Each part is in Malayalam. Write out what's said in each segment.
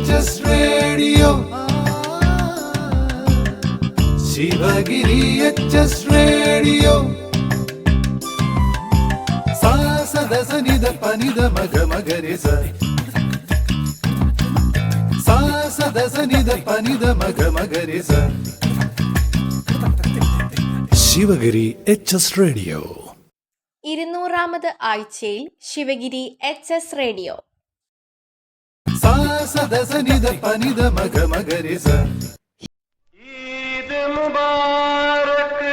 HS Radio. Shivagiri HS Radio. Sa sa da sa ni da pa ni da ma ga ma ga re sa. Sa sa da sa ni da pa ni da ma ga ma ga re sa. Sivagiri HS radio 200ാമത് ആഴ്ചയിൽ ശിവഗിരി HS റേഡിയോ. ഈദ് മുബാറക്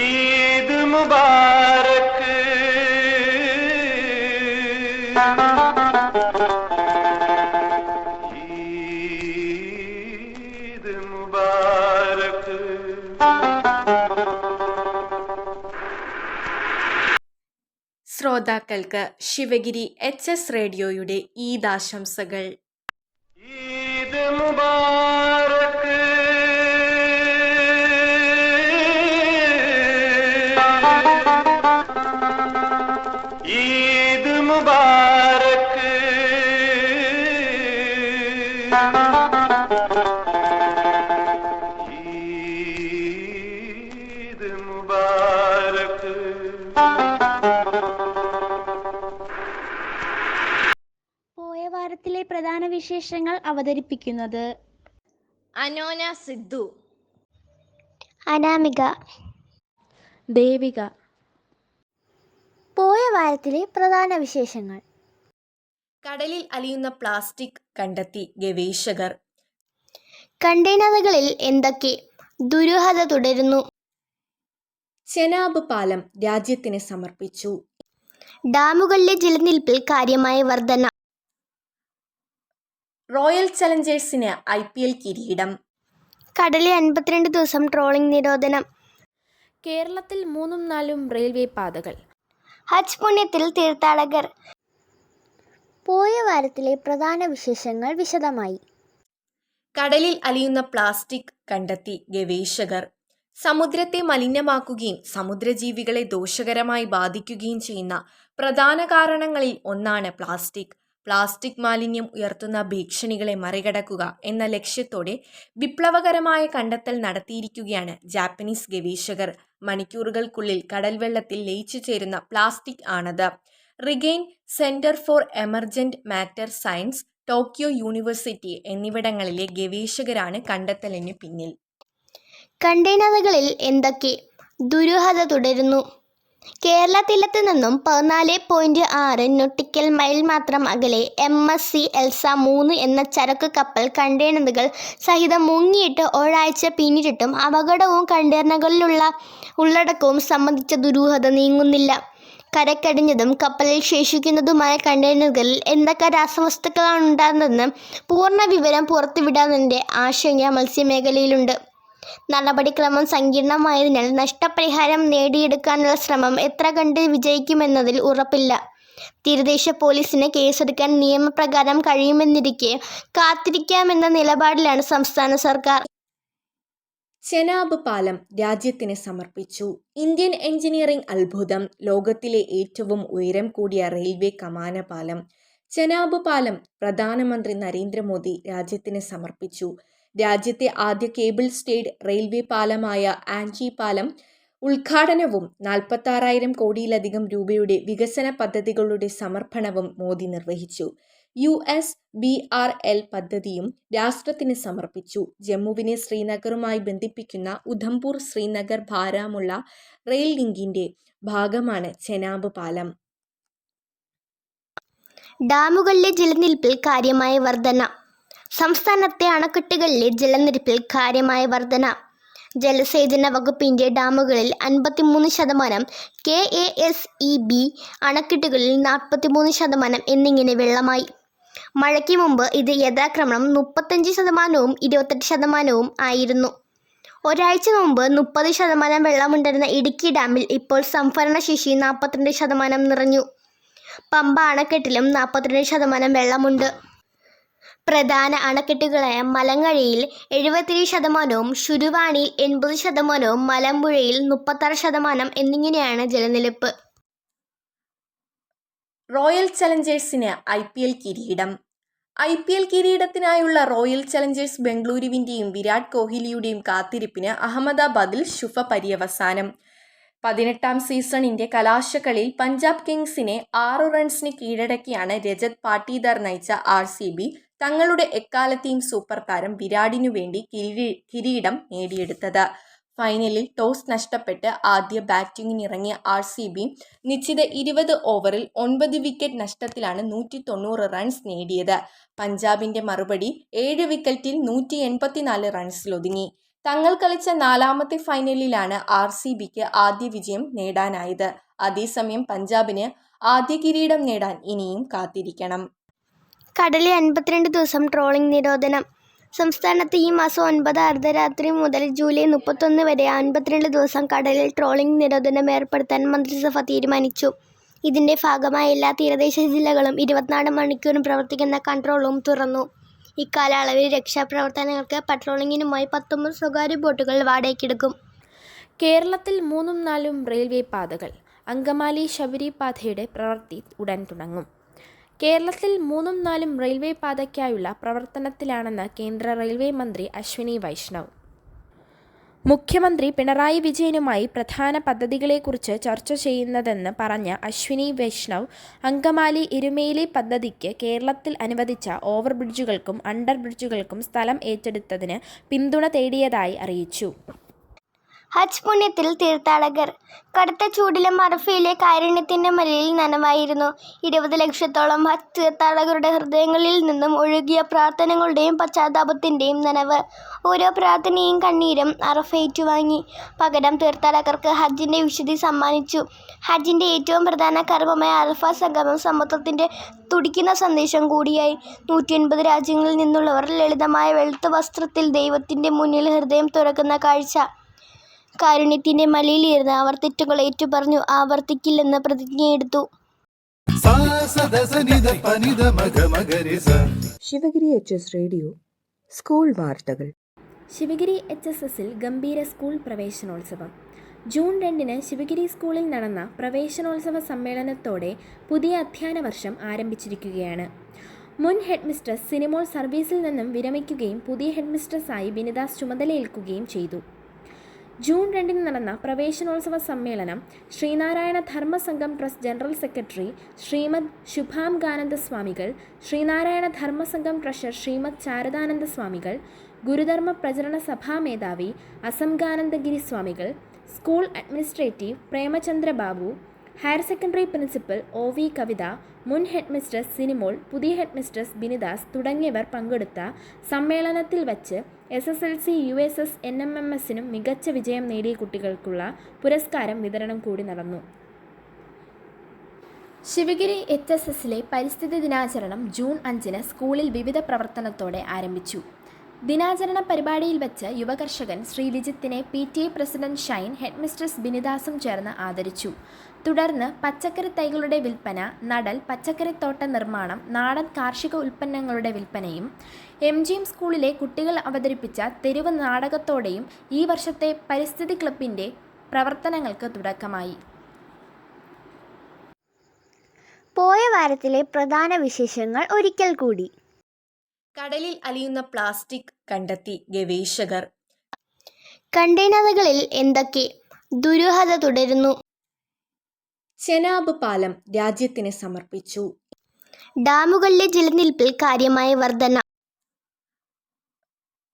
ഈദ് മുബാറക് ശ്രോതാക്കൾക്ക് ശിവഗിരി HS റേഡിയോയുടെ ഈദാശംസകൾ. ഈദ് മുബാറക് ഈദ് മുബാറക് ഈദ് മുബാറക്. പോയ വാരത്തിലെ പ്രധാന വിശേഷങ്ങൾ അവതരിപ്പിക്കുന്നത് അനോന സിദ്ധു, അനാമിക, ദേവിക. പോയ വാരത്തിലെ പ്രധാന വിശേഷങ്ങൾ. കടലിൽ അലിയുന്ന പ്ലാസ്റ്റിക് കണ്ടെത്തി ഗവേഷകർ. കണ്ടെയ്നറുകളിൽ എന്തൊക്കെ ദുരൂഹത തുടരുന്നു. ചെനാബ് പാലം രാജ്യത്തിന് സമർപ്പിച്ചു. ഡാമുകളിലെ ജലനിരപ്പിൽ കാര്യമായ വർധന. റോയൽ ചലഞ്ചേഴ്സിന് IPL കിരീടം. കടലിൽ 52 ദിവസം ട്രോളിംഗ് നിരോധനം. കേരളത്തിൽ 3ഉം 4ഉം റെയിൽവേ പാതകൾ. ഹജ്ജ് പുണ്യത്തിൽ തീർത്ഥാടകർ. പോയ വാരത്തിലെ പ്രധാന വിശേഷങ്ങൾ വിശദമായി. കടലിൽ അലിയുന്ന പ്ലാസ്റ്റിക് കണ്ടെത്തി ഗവേഷകർ. സമുദ്രത്തെ മലിനമാക്കുകയും സമുദ്രജീവികളെ ദോഷകരമായി ബാധിക്കുകയും ചെയ്യുന്ന പ്രധാന കാരണങ്ങളിൽ ഒന്നാണ് പ്ലാസ്റ്റിക്. പ്ലാസ്റ്റിക് മാലിന്യം ഉയർത്തുന്ന ഭീഷണികളെ മറികടക്കുക എന്ന ലക്ഷ്യത്തോടെ വിപ്ലവകരമായ കണ്ടെത്തൽ നടത്തിയിരിക്കുകയാണ് ജാപ്പനീസ് ഗവേഷകർ. മണിക്കൂറുകൾക്കുള്ളിൽ കടൽവെള്ളത്തിൽ ലയിച്ചു ചേരുന്ന പ്ലാസ്റ്റിക് ആണത്. Regain centre for emergent matter science, Tokyo university എന്നിവിടങ്ങളിലെ ഗവേഷകരാണ് കണ്ടെത്തലിന് പിന്നിൽ. കണ്ടെയ്നറുകളിൽ എന്തൊക്കെ ദുരൂഹത തുടരുന്നു. കേരള തീരത്ത് നിന്നും 14.6 നോട്ടിക്കൽ മൈൽ മാത്രം അകലെ MSC എൽസ 3 എന്ന ചരക്ക് കപ്പൽ കണ്ടെയ്നറുകൾ സഹിതം മുങ്ങിയിട്ട് ഒരാഴ്ച പിന്നിട്ടിട്ടും അപകടവും കണ്ടെയ്നറുകളിലുള്ള ഉള്ളടക്കവും സംബന്ധിച്ച ദുരൂഹത നീങ്ങുന്നില്ല. കരക്കടിഞ്ഞതും കപ്പലിൽ ശേഷിക്കുന്നതുമായ കണ്ടെയ്നറുകളിൽ എന്തൊക്കെ രാസവസ്തുക്കളാണ് ഉണ്ടാകുന്നതെന്ന് പൂർണ്ണ വിവരം പുറത്തുവിടാത്തതിൻ്റെ ആശങ്ക മത്സ്യമേഖലയിലുണ്ട്. നടപടിക്രമം സങ്കീർണമായതിനാൽ നഷ്ടപരിഹാരം നേടിയെടുക്കാനുള്ള ശ്രമം എത്ര കണ്ട് വിജയിക്കുമെന്നതിൽ ഉറപ്പില്ല. തീരദേശ പോലീസിന് കേസെടുക്കാൻ നിയമപ്രകാരം കഴിയുമെന്നിരിക്കെ കാത്തിരിക്കാമെന്ന നിലപാടിലാണ് സംസ്ഥാന സർക്കാർ. ചെനാബ് പാലം രാജ്യത്തിന് സമർപ്പിച്ചു. ഇന്ത്യൻ എഞ്ചിനീയറിംഗ് അത്ഭുതം. ലോകത്തിലെ ഏറ്റവും ഉയരം കൂടിയ റെയിൽവേ കമാന പാലം. ചെനാബ് പാലം പ്രധാനമന്ത്രി നരേന്ദ്രമോദി രാജ്യത്തിന് സമർപ്പിച്ചു. രാജ്യത്തെ ആദ്യ കേബിൾ സ്റ്റേഡ് റെയിൽവേ പാലമായ ആൻജി പാലം ഉദ്ഘാടനവും 46,000 കോടിയിലധികം രൂപയുടെ വികസന പദ്ധതികളുടെ സമർപ്പണവും മോദി നിർവഹിച്ചു. USBRL പദ്ധതിയും രാഷ്ട്രത്തിന് സമർപ്പിച്ചു. ജമ്മുവിനെ ശ്രീനഗറുമായി ബന്ധിപ്പിക്കുന്ന ഉധംപൂർ ശ്രീനഗർ ബാരാമുള്ള റെയിൽ ലിങ്കിന്റെ ഭാഗമാണ് ചെനാബ് പാലം. ഡാമുകളിലെ ജലനിരപ്പിൽ കാര്യമായ വർധന. സംസ്ഥാനത്തെ അണക്കെട്ടുകളിലെ ജലനിരപ്പിൽ കാര്യമായ വർധന. ജലസേചന വകുപ്പിൻ്റെ ഡാമുകളിൽ 53%, KASEB അണക്കെട്ടുകളിൽ 43% എന്നിങ്ങനെ വെള്ളമായി. മഴയ്ക്ക് മുമ്പ് ഇത് യഥാക്രമം 35%വും 28%വും ആയിരുന്നു. ഒരാഴ്ച മുമ്പ് 30% വെള്ളമുണ്ടായിരുന്ന ഇടുക്കി ഡാമിൽ ഇപ്പോൾ സംഭരണശേഷി 42% നിറഞ്ഞു. പമ്പ അണക്കെട്ടിലും 42% വെള്ളമുണ്ട്. പ്രധാന അണക്കെട്ടുകളായ മലങ്കഴയിൽ 77%, ശുരുവാണിയിൽ 80%, മലമ്പുഴയിൽ 36% എന്നിങ്ങനെയാണ് ജലനിരപ്പ്. റോയൽ ചലഞ്ചേഴ്സിന് IPL കിരീടം. IPL കിരീടത്തിനായുള്ള റോയൽ ചലഞ്ചേഴ്സ് ബംഗളൂരുവിൻ്റെയും വിരാട് കോഹ്ലിയുടെയും കാത്തിരിപ്പിന് അഹമ്മദാബാദിൽ ശുഭപര്യവസാനം. 18ാം സീസണിന്റെ കലാശക്കളിയിൽ പഞ്ചാബ് കിങ്സിനെ 6 റൺസിന് കീഴടക്കിയാണ് രജത് പാട്ടീദാർ നയിച്ച RCB തങ്ങളുടെ എക്കാലത്തെയും സൂപ്പർ താരം വിരാടിനു വേണ്ടി കിരീടം നേടിയെടുത്തത്. ഫൈനലിൽ ടോസ് നഷ്ടപ്പെട്ട് ആദ്യ ബാറ്റിംഗിനിറങ്ങിയ RCB നിശ്ചിത 20 ഓവറിൽ 9 വിക്കറ്റ് നഷ്ടത്തിലാണ് 190 റൺസ് നേടിയത്. പഞ്ചാബിന്റെ മറുപടി 7 വിക്കറ്റിൽ 184 റൺസിലൊതുങ്ങി. തങ്ങൾ കളിച്ച 4ാമത്തെ ഫൈനലിലാണ് RCBക്ക് ആദ്യ വിജയം നേടാനായത്. അതേസമയം പഞ്ചാബിന് ആദ്യ കിരീടം നേടാൻ ഇനിയും കാത്തിരിക്കണം. കടലിൽ 52 ദിവസം ട്രോളിംഗ് നിരോധനം. സംസ്ഥാനത്ത് ഈ മാസം 9 അർദ്ധരാത്രി മുതൽ ജൂലൈ 31 വരെ 52 ദിവസം കടലിൽ ട്രോളിംഗ് നിരോധനം ഏർപ്പെടുത്താൻ മന്ത്രിസഭ തീരുമാനിച്ചു. ഇതിന്റെ ഭാഗമായി എല്ലാ തീരദേശ ജില്ലകളും 24 മണിക്കൂറും പ്രവർത്തിക്കുന്ന കൺട്രോൾ റൂം തുറന്നു. ഇക്കാലയളവിൽ രക്ഷാപ്രവർത്തനങ്ങൾക്ക് പട്രോളിംഗിനുമായി 19 സ്വകാര്യ ബോട്ടുകൾ വാടകയ്ക്കെടുക്കും. കേരളത്തിൽ 3ഉം 4ഉം റെയിൽവേ പാതകൾ. അങ്കമാലി ശബരി പാതയുടെ പ്രവൃത്തി ഉടൻ തുടങ്ങും. കേരളത്തിൽ 3ഉം 4ഉം റെയിൽവേ പാതയ്ക്കായുള്ള പ്രവർത്തനത്തിലാണെന്ന് കേന്ദ്ര റെയിൽവേ മന്ത്രി അശ്വിനി വൈഷ്ണവ്. മുഖ്യമന്ത്രി പിണറായി വിജയനുമായി പ്രധാന പദ്ധതികളെക്കുറിച്ച് ചർച്ച ചെയ്യുന്നതെന്ന് പറഞ്ഞ അശ്വിനി വൈഷ്ണവ് അങ്കമാലി ഇരുമേലി പദ്ധതിക്ക് കേരളത്തിൽ അനുവദിച്ച ഓവർബ്രിഡ്ജുകൾക്കും അണ്ടർ ബ്രിഡ്ജുകൾക്കും സ്ഥലം ഏറ്റെടുത്തതിന് പിന്തുണ തേടിയതായി അറിയിച്ചു. ഹജ്ജ് പുണ്യത്തിൽ തീർത്ഥാടകർ. കടുത്ത ചൂടിലും അറഫയിലെ കാരുണ്യത്തിന്റെ മലയിൽ നനവായിരുന്നു. 20 ലക്ഷത്തോളം ഹജ്ജ് തീർത്ഥാടകരുടെ ഹൃദയങ്ങളിൽ നിന്നും ഒഴുകിയ പ്രാർത്ഥനകളുടെയും പശ്ചാത്താപത്തിന്റെയും നനവ്. ഓരോ പ്രാർത്ഥനയും കണ്ണീരും അറഫ ഏറ്റുവാങ്ങി. പകരം തീർത്ഥാടകർക്ക് ഹജ്ജിന്റെ വിശുദ്ധി സമ്മാനിച്ചു. ഹജ്ജിന്റെ ഏറ്റവും പ്രധാന കർമ്മമായ അറഫ സംഗമം സമത്വത്തിന്റെ തുടിക്കുന്ന സന്ദേശം കൂടിയായി. 180 രാജ്യങ്ങളിൽ നിന്നുള്ളവർ ലളിതമായ വെളുത്ത വസ്ത്രത്തിൽ ദൈവത്തിന്റെ മുന്നിൽ ഹൃദയം തുറക്കുന്ന കാഴ്ച. കാരുണ്യത്തിന്റെ മലയിലിരുന്ന് അവർ തെറ്റുകൾ ഏറ്റുപറഞ്ഞു ആവർത്തിക്കില്ലെന്ന് പ്രതിജ്ഞയെടുത്തു. ശിവഗിരി HS റേഡിയോ സ്കൂൾ വാർത്തകൾ. ശിവഗിരി HSSൽ ഗംഭീര സ്കൂൾ പ്രവേശനോത്സവം. ജൂൺ 2 ശിവഗിരി സ്കൂളിൽ നടന്ന പ്രവേശനോത്സവ സമ്മേളനത്തോടെ പുതിയ അധ്യയന വർഷം ആരംഭിച്ചിരിക്കുകയാണ്. മുൻ ഹെഡ് മിസ്ട്രസ് സിനിമോൾ സർവീസിൽ നിന്നും വിരമിക്കുകയും പുതിയ ഹെഡ് മിസ്ട്രസായി ബിനിദാസ് ചുമതലയേൽക്കുകയും ചെയ്തു. ജൂൺ 2 നടന്ന പ്രവേശനോത്സവ സമ്മേളനം Sreenarayana Dharmasangham trust general secretary Srimad Subhangananda സ്വാമികൾ, ശ്രീനാരായണ ധർമ്മസംഘം ട്രഷറർ ശ്രീമദ് ശാരദാനന്ദ സ്വാമികൾ, ഗുരുധർമ്മ പ്രചരണ സഭാ മേധാവി അസംഗാനന്ദഗിരി സ്വാമികൾ, school administrative Premachandra Babu, higher secondary principal OV Kavitha, മുൻ ഹെഡ് മിസ്ട്രസ് സിനിമോൾ, പുതിയ ഹെഡ് മിസ്ട്രസ് ബിനിദാസ് തുടങ്ങിയവർ പങ്കെടുത്ത സമ്മേളനത്തിൽ വച്ച് SSLC USS NMMSനും മികച്ച വിജയം നേടിയ കുട്ടികൾക്കുള്ള പുരസ്കാരം വിതരണം കൂടി നടന്നു. ശിവഗിരി HSSലെ പരിസ്ഥിതി ദിനാചരണം ജൂൺ 5 സ്കൂളിൽ വിവിധ പ്രവർത്തനത്തോടെ ആരംഭിച്ചു. ദിനാചരണ പരിപാടിയിൽ വെച്ച് യുവകർഷകൻ ശ്രീ ലിജിത്തിനെ PTA president Shine, head mistress ബിനിദാസും ചേർന്ന് ആദരിച്ചു. തുടർന്ന് പച്ചക്കറി തൈകളുടെ വിൽപ്പന, നടൽ, പച്ചക്കറിത്തോട്ട നിർമ്മാണം, നാടൻ കാർഷിക ഉൽപ്പന്നങ്ങളുടെ വിൽപ്പനയും MGM സ്കൂളിലെ കുട്ടികൾ അവതരിപ്പിച്ച തെരുവ് നാടകത്തോടെയും ഈ വർഷത്തെ പരിസ്ഥിതി ക്ലബിൻ്റെ പ്രവർത്തനങ്ങൾക്ക് തുടക്കമായി. പോയ വാരത്തിലെ പ്രധാന വിശേഷങ്ങൾ ഒരിക്കൽ കൂടി. കടലിൽ അലിയുന്ന പ്ലാസ്റ്റിക് കണ്ടെത്തി ഗവേഷകർ. കണ്ടെയ്നറുകളിൽ എന്തൊക്കെ? ദുരൂഹത തുടരുന്നു. ചെനാബ് പാലം രാജ്യത്തിന് സമർപ്പിച്ചു. ഡാമുകളിലെ ജലനിരപ്പിൽ കാര്യമായ വർധന.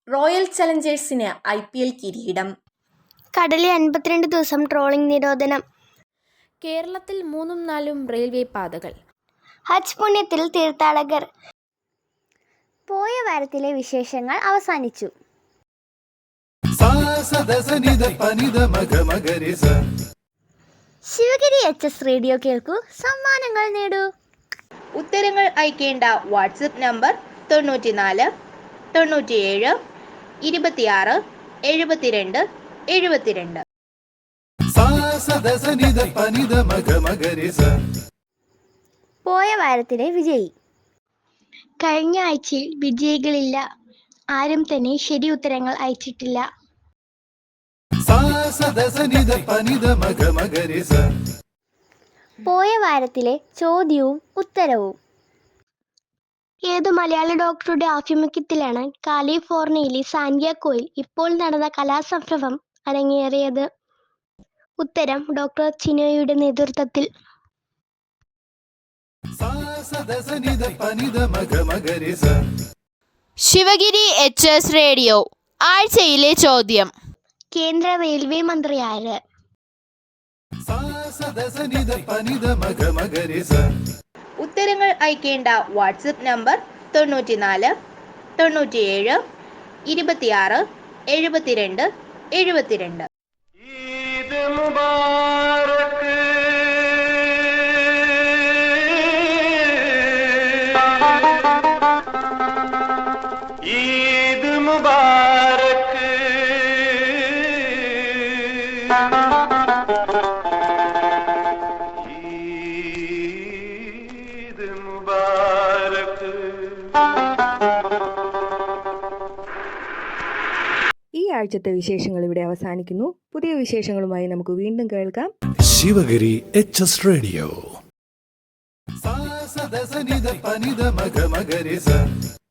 റോയൽ ചലഞ്ചേഴ്സിന് IPL കിരീടം. കടലിൽ 52 ദിവസം ട്രോളിംഗ് നിരോധനം. കേരളത്തിൽ 3ഉം 4ഉം റെയിൽവേ പാതകൾ. ഹജ്ജ് പുണ്യത്തിൽ തീർത്ഥാടകർ. പോയ വാരത്തിലെ വിശേഷങ്ങൾ അവസാനിച്ചു. ശിവഗിരി HS റേഡിയോ കേൾക്കൂ, സമ്മാനങ്ങൾ നേടൂ. ഉത്തരങ്ങൾ അയക്കേണ്ട വാട്സപ്പ് നമ്പർ 94 97 26 72 72. പോയ വാരത്തിലെ വിജയി. കഴിഞ്ഞ ആഴ്ചയിൽ വിജയികളില്ല. ആരും തന്നെ ശരി ഉത്തരങ്ങൾ അയച്ചിട്ടില്ല. സാ സദസ നിധ പനിധ മഗ മഗരി സ. പോയ വാരത്തിലെ ചോദ്യവും ഉത്തരവും. ഏതു മലയാള ഡോക്ടറുടെ ആഭിമുഖ്യത്തിലാണ് കാലിഫോർണിയയിലെ സാന്റിയാഗോയിൽ ഇപ്പോൾ നടന്ന കലാസംഭവം അരങ്ങേറിയത്? ഉത്തരം ഡോക്ടർ ചിനോയുടെ നേതൃത്വത്തിൽ. സാ സദസ നിധ പനിധ മഗ മഗരി സ. ശിവഗിരി HS റേഡിയോ ആഴ്ചയിലെ ചോദ്യം. കേന്ദ്ര റെയിൽവേ മന്ത്രി ആര്? സാ സദസ നിധ പനിധ മഗ മഗരി സ. ഉത്തരങ്ങൾ അയക്കേണ്ട വാട്സപ്പ് നമ്പർ 94 97 26 72 72. ഈദ് മുബാറക്. ഈദ് മുബാറക്. ഈദ് മുബാറക്. ഈ ആഴ്ചത്തെ വിശേഷങ്ങൾ ഇവിടെ അവസാനിക്കുന്നു. പുതിയ വിശേഷങ്ങളുമായി നമുക്ക് വീണ്ടും കേൾക്കാം. Sivagiri HS radio. സാ സദസ നിധ പനിധ മഗ മഗരി സ.